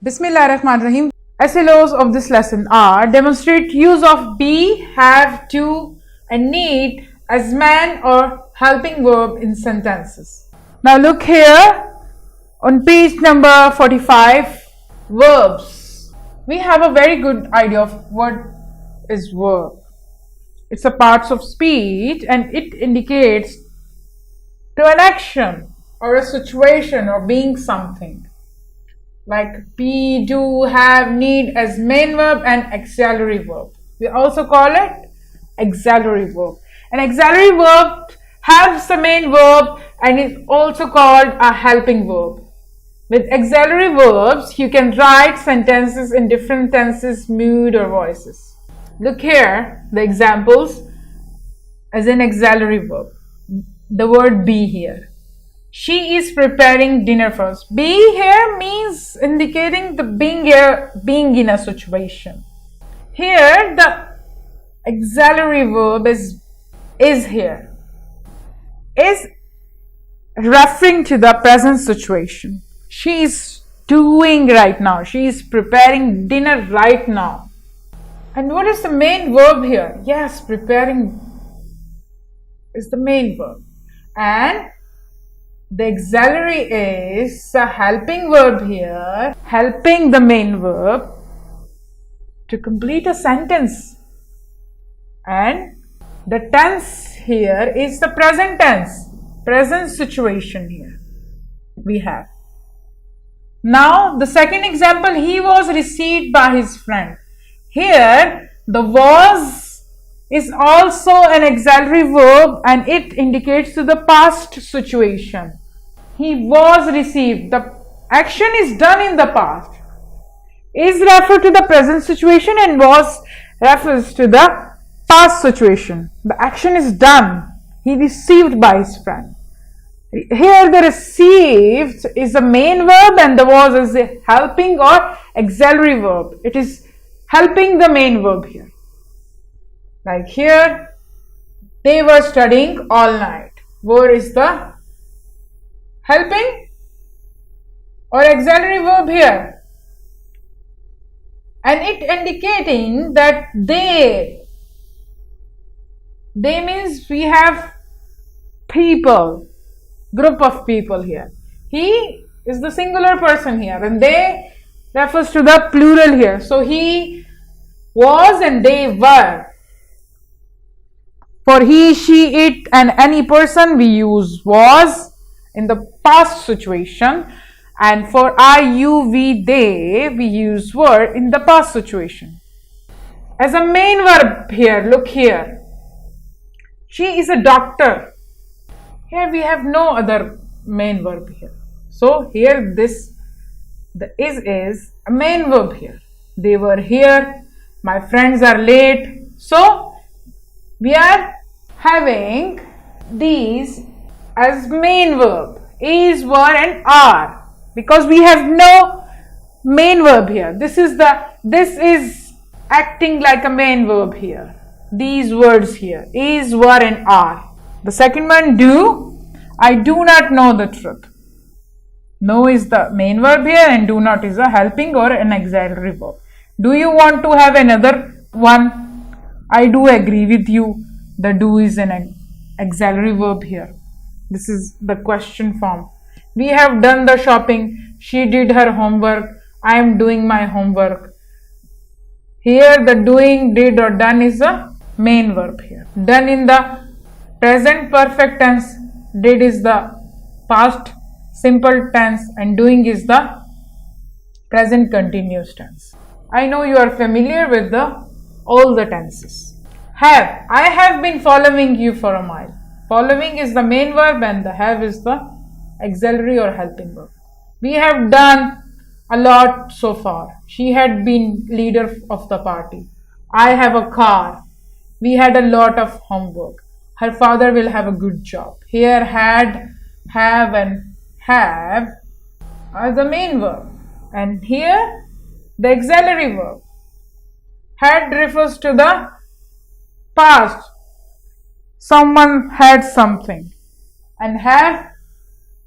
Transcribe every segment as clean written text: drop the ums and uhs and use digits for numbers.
Bismillahirrahmanirrahim. SLOs of this lesson are demonstrate use of be, have, to, and need as man or helping verb in sentences. Now look here on page number 45, verbs. We have a very good idea of what is verb. It's a part of speech and it indicates to an action or a situation or being something. Like be, do, have, need as main verb and auxiliary verb. We also call it auxiliary verb. An auxiliary verb has the main verb and is also called a helping verb. With auxiliary verbs, you can write sentences in different tenses, mood or voices. Look here, the examples as an auxiliary verb. The word be here. She is preparing dinner for us. Be here means indicating the being in a situation. Here the auxiliary verb is here. Is referring to the present situation. She is doing right now. She is preparing dinner right now. And what is the main verb here? Yes, preparing is the main verb. And the auxiliary is a helping verb here, helping the main verb to complete a sentence. And the tense here is the present tense, present situation here we have. Now the second example, he was received by his friend. Here the was is also an auxiliary verb and it indicates to the past situation. He was received. The action is done in the past. Is referred to the present situation and was refers to the past situation. The action is done. He received by his friend. Here the received is the main verb and the was is a helping or auxiliary verb. It is helping the main verb here. Like here, they were studying all night. Where is the helping or auxiliary verb here? And it indicating that they means we have people, group of people here. He is the singular person here and they refers to the plural here. So he was and they were. For he, she, it and any person we use was in the past situation, and for I, you, we, they we use were in the past situation. As a main verb here, look here. She is a doctor. Here we have no other main verb here. So here this the is a main verb here. They were here. My friends are late. So we are having these as main verb, is, were and are, because we have no main verb here. This is acting like a main verb here. These words here, is, were and are. The second one, do. I do not know the truth. Know is the main verb here and do not is a helping or an auxiliary verb. Do you want to have another one? I do agree with you. The do is an auxiliary verb here. This is the question form. We have done the shopping. She did her homework. I am doing my homework. Here the doing, did or done is a main verb here. Done in the present perfect tense. Did is the past simple tense and doing is the present continuous tense. I know you are familiar with all the tenses. Have. I have been following you for a mile. Following is the main verb and the have is the auxiliary or helping verb. We have done a lot so far. She had been leader of the party. I have a car. We had a lot of homework. Her father will have a good job. Here had, have and have are the main verb. And here the auxiliary verb. Had refers to the past. Someone had something. And have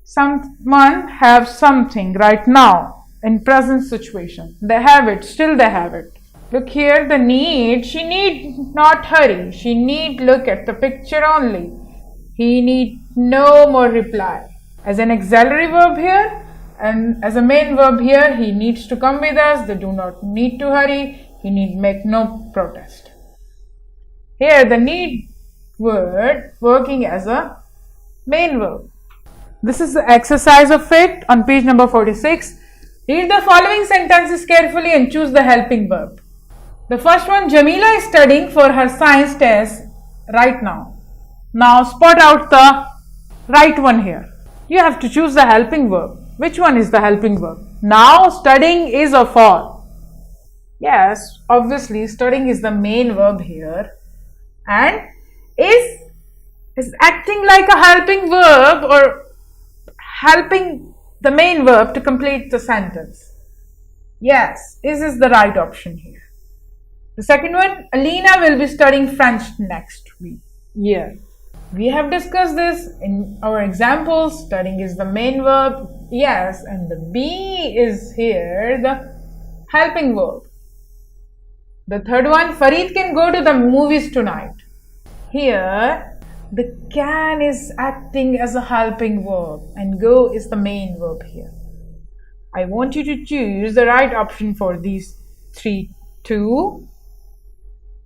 someone have something right now. in present situation. They have it, still they have it. Look here, the need, she need not hurry. She need look at the picture only. He need no more reply. As an auxiliary verb here and as a main verb here, he needs to come with us. They do not need to hurry. He need make no protest. Here the need word working as a main verb. This is the exercise of it on page number 46. Read the following sentences carefully and choose the helping verb. The first one, Jamila is studying for her science test right now. Now spot out the right one here. You have to choose the helping verb. Which one is the helping verb? Now studying is or for? Yes, obviously studying is the main verb here and is acting like a helping verb or helping the main verb to complete the sentence. Yes, is the right option here. The second one, Alina will be studying French next year. We have discussed this in our examples. Studying is the main verb, yes, and the be is here the helping verb. The third one, Farid can go to the movies tonight. Here, the can is acting as a helping verb and go is the main verb here. I want you to choose the right option for these two.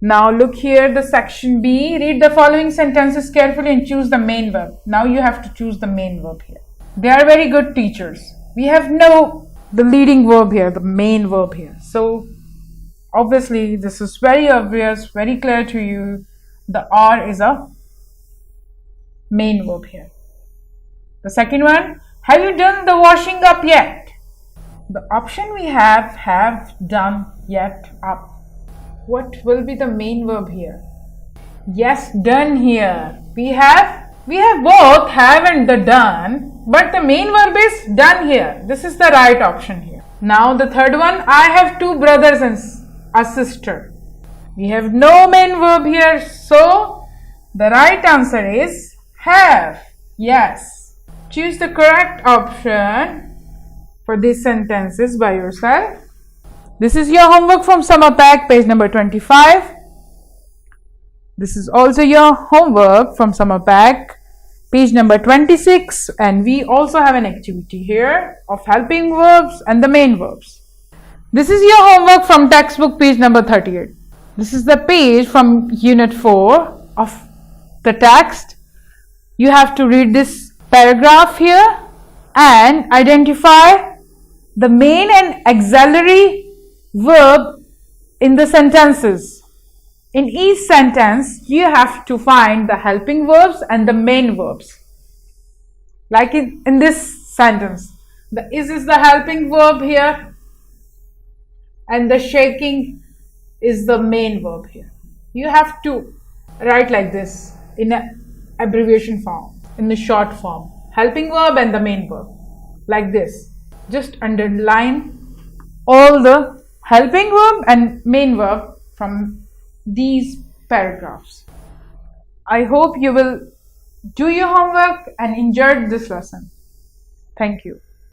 Now look here, the section B. Read the following sentences carefully and choose the main verb. Now you have to choose the main verb here. They are very good teachers. We have the leading verb here, the main verb here. So obviously this is very obvious, very clear to you. The are is a main verb here. The second one, have you done the washing up yet? The option we have done yet up. What will be the main verb here? Yes, done here. We have both have and the done, but the main verb is done here. This is the right option here. Now the third one, I have two brothers and a sister. We have no main verb here, so the right answer is have. Yes. Choose the correct option for these sentences by yourself. This is your homework from Summer Pack, page number 25. This is also your homework from Summer Pack, page number 26. And we also have an activity here of helping verbs and the main verbs. This is your homework from textbook, page number 38. This is the page from unit 4 of the text. You have to read this paragraph here and identify the main and auxiliary verb in the sentences. In each sentence, you have to find the helping verbs and the main verbs. Like in this sentence, the is the helping verb here and the shaking is the main verb here. You have to write like this in an abbreviation form, in the short form. Helping verb and the main verb. Like this. Just underline all the helping verb and main verb from these paragraphs. I hope you will do your homework and enjoy this lesson. Thank you.